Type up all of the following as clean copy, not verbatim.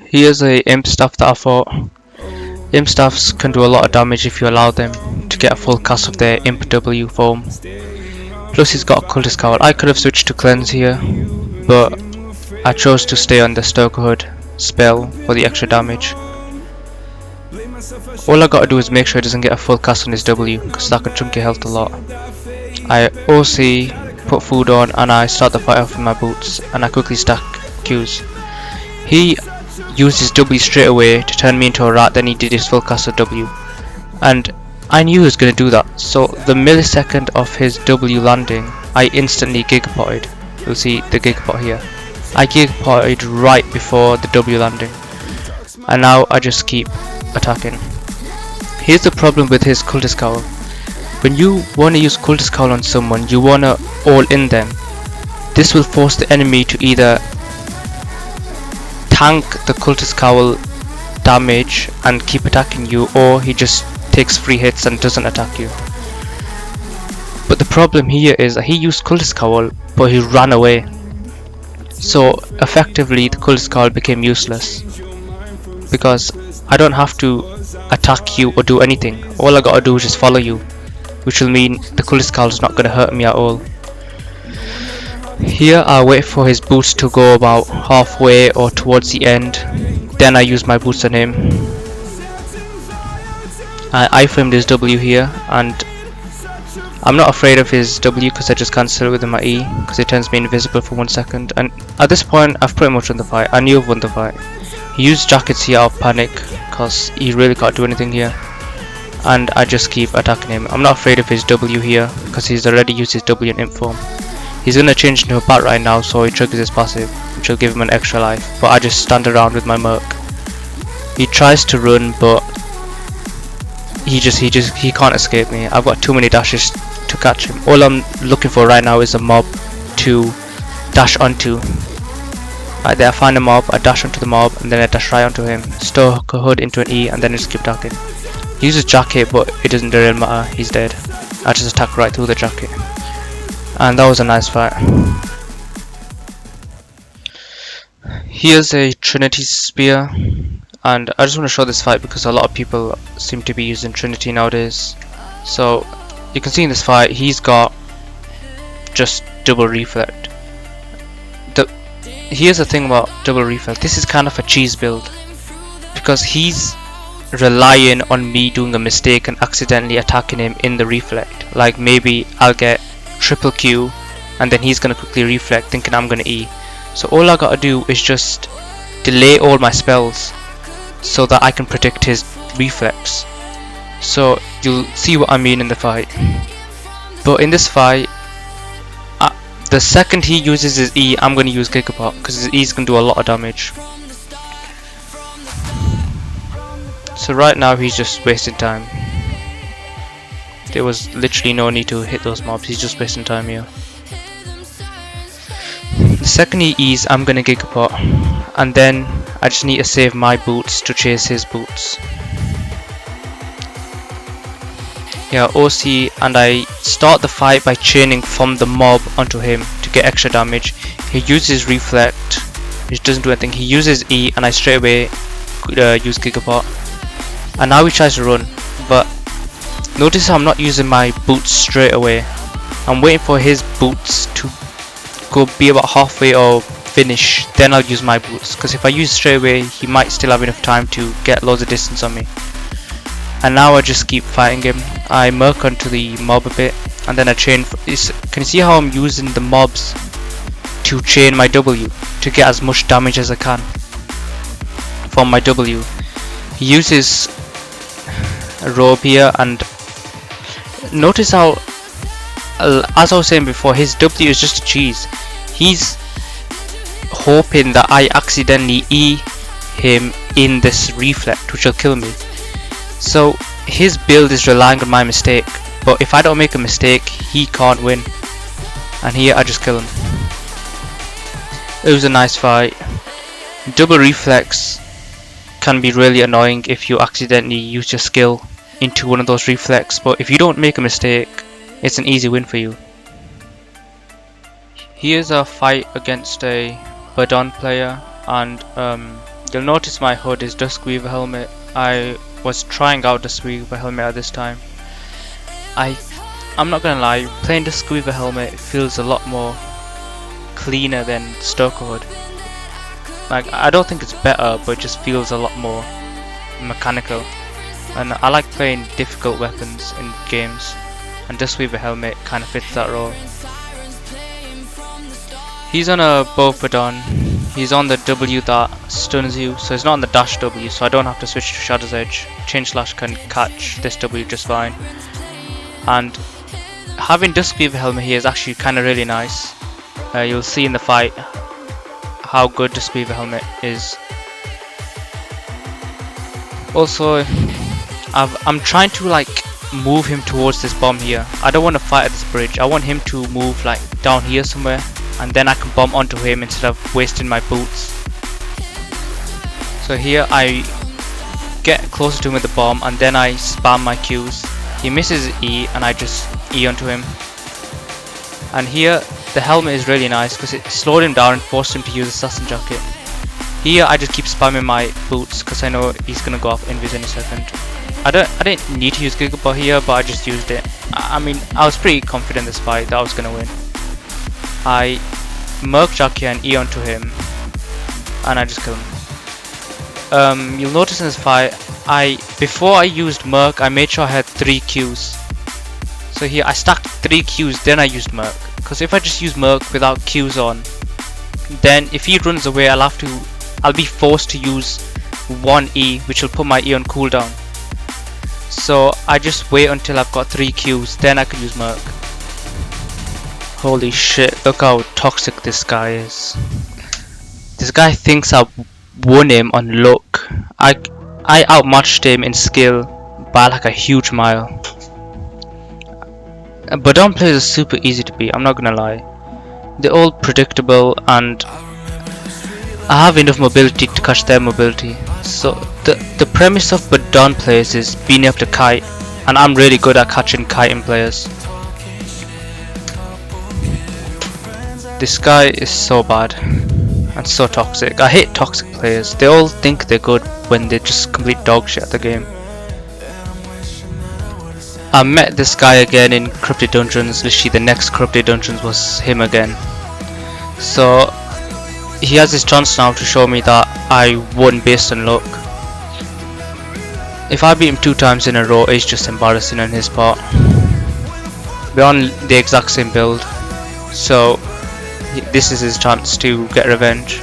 Here's a imp staff that I fought. Imp staffs can do a lot of damage if you allow them to get a full cast of their imp W form. Plus he's got a cultist cowl. I could have switched to cleanse here, but I chose to stay on the Stokerhood spell for the extra damage. All I gotta do is make sure he doesn't get a full cast on his W, because that can chunk your health a lot. I OC, put food on, and I start the fight off with my boots, and I quickly stack Qs. He used his W straight away to turn me into a rat, then he did his full cast of W. And I knew he was going to do that, so the millisecond of his W landing, I instantly gigapotted. You'll see the gigapot here. I gigapotted right before the W landing. And now I just keep attacking. Here's the problem with his cultist cowl. When you want to use cultist cowl on someone, you want to all in them. This will force the enemy to either tank the cultist cowl damage and keep attacking you, or he just takes free hits and doesn't attack you. But the problem here is that he used cultist cowl but he ran away, so effectively the cultist cowl became useless because I don't have to attack you or do anything. All I gotta do is just follow you, which will mean the cultist cowl is not gonna hurt me at all. Here I wait for his boots to go about halfway or towards the end, then I use my boots on him. I framed his W here, and I'm not afraid of his W because I just cancel it with my E because it turns me invisible for 1 second. And at this point I've pretty much won the fight. I knew I've won the fight. He used jackets here out of panic because he really can't do anything here, and I just keep attacking him. I'm not afraid of his W here because he's already used his W in imp form. He's gonna change into a bat right now, so he triggers his passive, which will give him an extra life, but I just stand around with my merc. He tries to run, but he can't escape me. I've got too many dashes to catch him. All I'm looking for right now is a mob to dash onto. Right there, I find a mob, I dash onto the mob, and then I dash right onto him. Stoke a hood into an E, and then I just keep attacking. He uses jacket, but it doesn't really matter, he's dead. I just attack right through the jacket. And that was a nice fight. Here's a Trinity spear, and I just want to show this fight because a lot of people seem to be using Trinity nowadays. So you can see in this fight he's got just double reflect. Here's the thing about double reflect, this is kind of a cheese build because he's relying on me doing a mistake and accidentally attacking him in the reflect. Like maybe I'll get triple Q and then he's gonna quickly reflect thinking I'm gonna E. So all I gotta do is just delay all my spells so that I can predict his reflex. So you'll see what I mean in the fight. But in this fight, the second he uses his E, I'm gonna use Gigapot because his E is gonna do a lot of damage. So right now he's just wasting time. There was literally no need to hit those mobs, he's just wasting time here. The second he E's, I'm gonna Gigapot, and then I just need to save my boots to chase his boots. Yeah, OC, and I start the fight by chaining from the mob onto him to get extra damage. He uses reflect, which doesn't do anything. He uses E, and I straight away use Gigapot. And now he tries to run, but notice how I'm not using my boots straight away. I'm waiting for his boots to be about halfway or finish, then I'll use my boots. Because if I use straight away, he might still have enough time to get loads of distance on me. And now I just keep fighting him. I merc onto the mob a bit, and then I chain. Can you see how I'm using the mobs to chain my W to get as much damage as I can from my W? He uses a robe here, and notice how, as I was saying before, his W is just a cheese. He's hoping that I accidentally E him in this reflect, which will kill me. So his build is relying on my mistake, but if I don't make a mistake, he can't win. And here I just kill him. It was a nice fight. Double reflex can be really annoying if you accidentally use your skill into one of those reflex, but if you don't make a mistake, it's an easy win for you. Here's a fight against a badon player, and You'll notice my hood is Duskweaver helmet. I was trying out Duskweaver helmet at this time. I'm not gonna lie, playing Duskweaver helmet feels a lot more cleaner than Stoker hood. Like, I don't think it's better, but it just feels a lot more mechanical. And I like playing difficult weapons in games, and Duskweaver helmet kind of fits that role. He's on a bow badon. He's on the W that stuns you, so he's not on the dash W, so I don't have to switch to Shadow's Edge. Chain Slash can catch this W just fine. And having Duskweaver helmet here is actually kind of really nice. You'll see in the fight how good Duskweaver helmet is. Also, I'm trying to like move him towards this bomb here. I don't want to fight at this bridge. I want him to move like down here somewhere, and then I can bomb onto him instead of wasting my boots. So here I get closer to him with the bomb, and then I spam my Qs. He misses E, and I just E onto him. And here the helmet is really nice because it slowed him down and forced him to use Assassin Jacket. Here I just keep spamming my boots because I know he's gonna go off invis any second. I didn't need to use Gigabot here, but I just used it. I mean, I was pretty confident this fight that I was gonna win. I Merc Jack here and E onto him, and I just kill him. You'll notice in this fight, before I used Merc, I made sure I had 3 Qs. So here I stacked 3 Qs, then I used Merc. Because if I just use Merc without Qs on, then if he runs away, I'll be forced to use 1 E, which will put my E on cooldown. So I just wait until I've got 3 Qs, then I can use Merc. Holy shit, look how toxic this guy is. This guy thinks I won him on luck. I outmatched him in skill by like a huge mile. Badon players are super easy to beat, I'm not gonna lie. They're all predictable, and I have enough mobility to catch their mobility. So the premise of Badon players is being able to kite, and I'm really good at catching kiting players. This guy is so bad and so toxic. I hate toxic players. They all think they're good when they're just complete dog shit at the game. I met this guy again in Corrupted Dungeons. Literally the next Corrupted Dungeons was him again. So he has his chance now to show me that I won based on luck. If I beat him 2 times in a row, it's just embarrassing on his part. We're on the exact same build, so this is his chance to get revenge.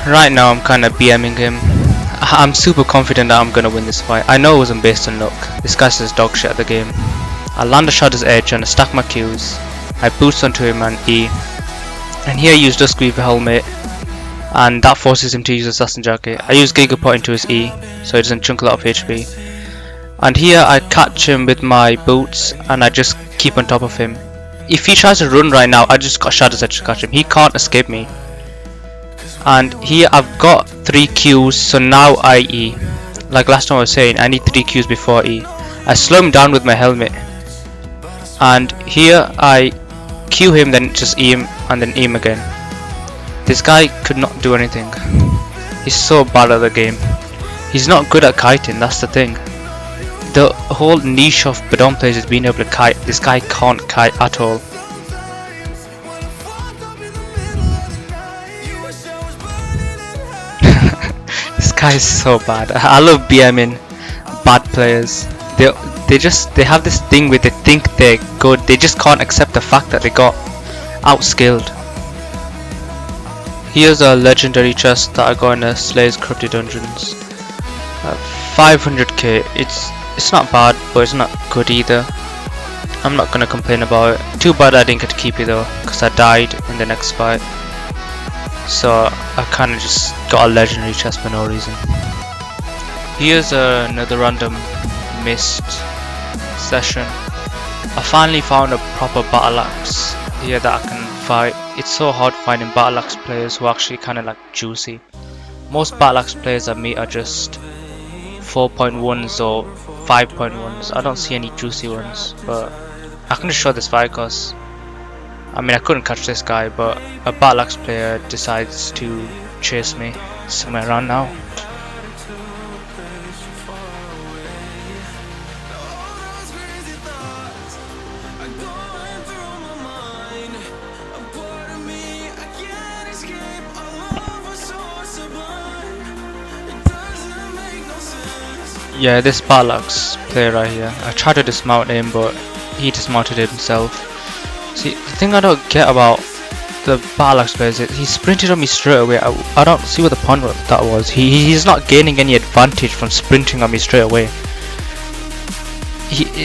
Right now I'm kinda BMing him. I'm super confident that I'm gonna win this fight. I know it wasn't based on luck. This guy says dog shit at the game. I land a Shadow's Edge and I stack my Qs. I boost onto him and E. And here I use Duskweaver helmet, and that forces him to use Assassin Jacket. I use Gigapot into his E, so he doesn't chunk a lot of HP. And here I catch him with my boots, and I just keep on top of him. If he tries to run right now, I just got Shadow's Edge to catch him. He can't escape me. And here I've got 3 Qs, so now I E. Like last time I was saying, I need 3 Qs before E. I slow him down with my helmet, and here I Q him, then just E him, and then E him again. This guy could not do anything. He's so bad at the game. He's not good at kiting, that's the thing. The whole niche of Badon players is being able to kite. This guy can't kite at all. This guy is so bad. I love BMing bad players. They have this thing where they think they're good. They just can't accept the fact that they got outskilled. Here's a legendary chest that I got in a Slayer's Corrupted Dungeons. 500k. It's not bad, but it's not good either. I'm not gonna complain about it. Too bad I didn't get to keep it though, because I died in the next fight. So I kinda just got a legendary chest for no reason. Here's another random missed session. I finally found a proper battle axe here that I can fight. It's so hard finding battle axe players who are actually kinda like juicy. Most battle axe players I meet are just 4.1s or 5.1s. I don't see any juicy ones, but I can just show this fight because I mean I couldn't catch this guy, but a battle axe player decides to chase me somewhere around now. Yeah, this battle axe player right here. I tried to dismount him, but he dismounted himself. See, the thing I don't get about the battle axe player is that he sprinted on me straight away. I don't see what the point of that was. He's not gaining any advantage from sprinting on me straight away.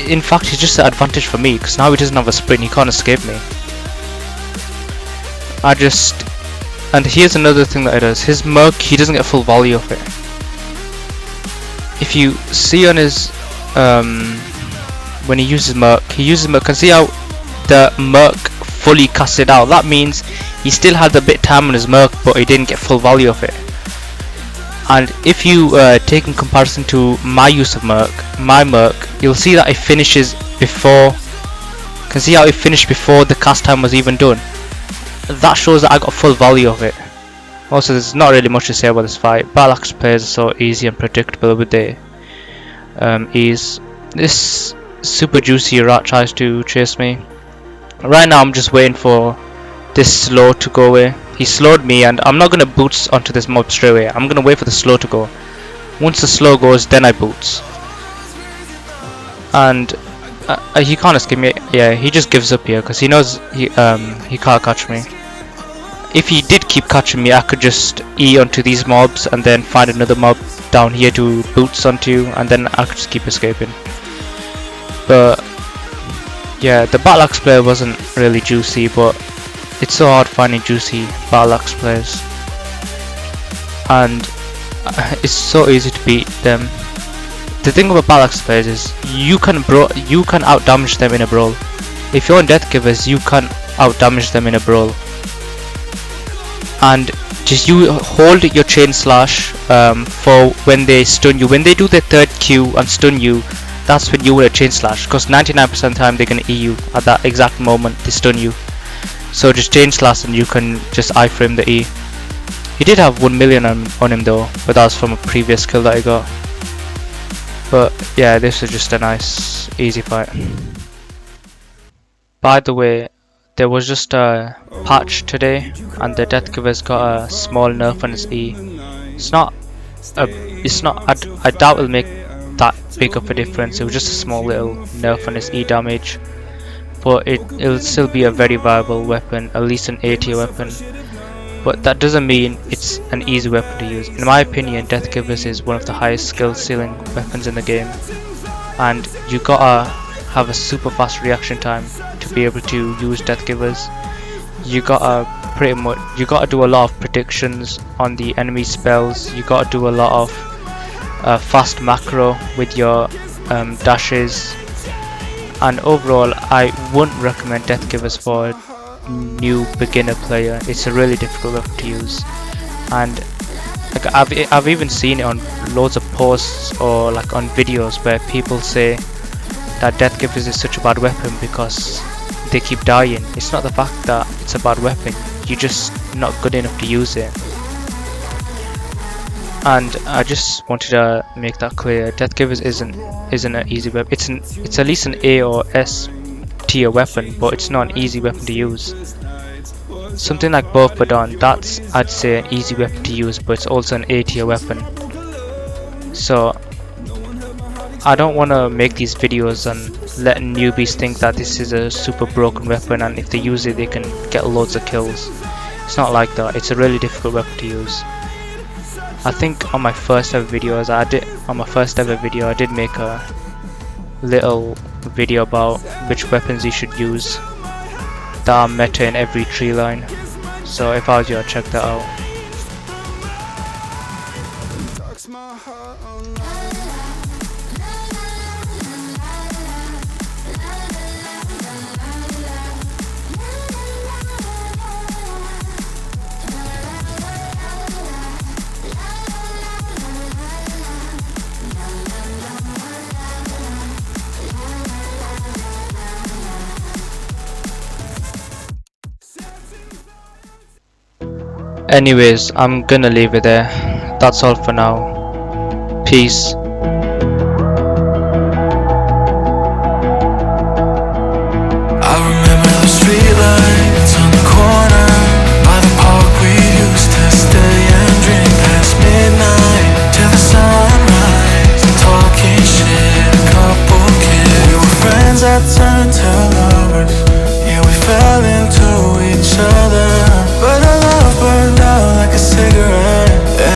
In fact, he's just an advantage for me because now he doesn't have a sprint. He can't escape me. And here's another thing that he does. His merc, he doesn't get full value of it. If you see on his when he uses merc, can see how the merc fully casted out. That means he still had a bit time on his merc, but he didn't get full value of it. And if you take in comparison to my use of my merc, you'll see that it finishes before. Can see how it finished before the cast time was even done. That shows that I got full value of it. Also, there's not really much to say about this fight. Battle axe players are so easy and predictable with their ease. This super juicy rat tries to chase me. Right now I'm just waiting for this slow to go away. He slowed me and I'm not going to boots onto this mob straight away. I'm going to wait for the slow to go. Once the slow goes, then I boots. And he can't escape me. Yeah, he just gives up here because he knows he can't catch me. If he did keep catching me, I could just E onto these mobs and then find another mob down here to boots onto, and then I could just keep escaping. But yeah, the battle axe player wasn't really juicy, but it's so hard finding juicy battle axe players, and it's so easy to beat them. The thing about battle axe players is you can out damage them in a brawl. If you're on Deathgivers, you can out damage them in a brawl. And just you hold your chain slash for when they stun you. When they do their third Q and stun you, that's when you will chain slash, because 99% of the time they're gonna E you at that exact moment they stun you. So just chain slash and you can just iframe the E. He did have 1 million on him though, but that was from a previous kill that I got. But yeah, this is just a nice easy fight. By the way, there was just a patch today and the Deathgivers got a small nerf on his E. I doubt it'll make that big of a difference. It was just a small little nerf on his E damage, but it'll still be a very viable weapon, at least an A tier weapon. But that doesn't mean it's an easy weapon to use. In my opinion, Deathgivers is one of the highest skill ceiling weapons in the game, and you gotta have a super fast reaction time to be able to use Deathgivers. You gotta do a lot of predictions on the enemy spells. You gotta do a lot of fast macro with your dashes, and overall I wouldn't recommend Deathgivers for a new beginner player. It's a really difficult weapon to use, and like I've even seen it on loads of posts or like on videos where people say that Deathgivers is such a bad weapon because they keep dying. It's not the fact that it's a bad weapon, you're just not good enough to use it. And I just wanted to make that clear. Deathgivers isn't an easy weapon. It's at least an A or S tier weapon, but it's not an easy weapon to use. Something like both badon, that's I'd say an easy weapon to use, but it's also an A tier weapon. So I don't want to make these videos and let newbies think that this is a super broken weapon and if they use it they can get loads of kills. It's not like that. It's a really difficult weapon to use. I think on my first ever video I did make a little video about which weapons you should use that are meta in every tree line. So if I was you, I'd check that out. Anyways, I'm gonna leave it there. That's all for now. Peace.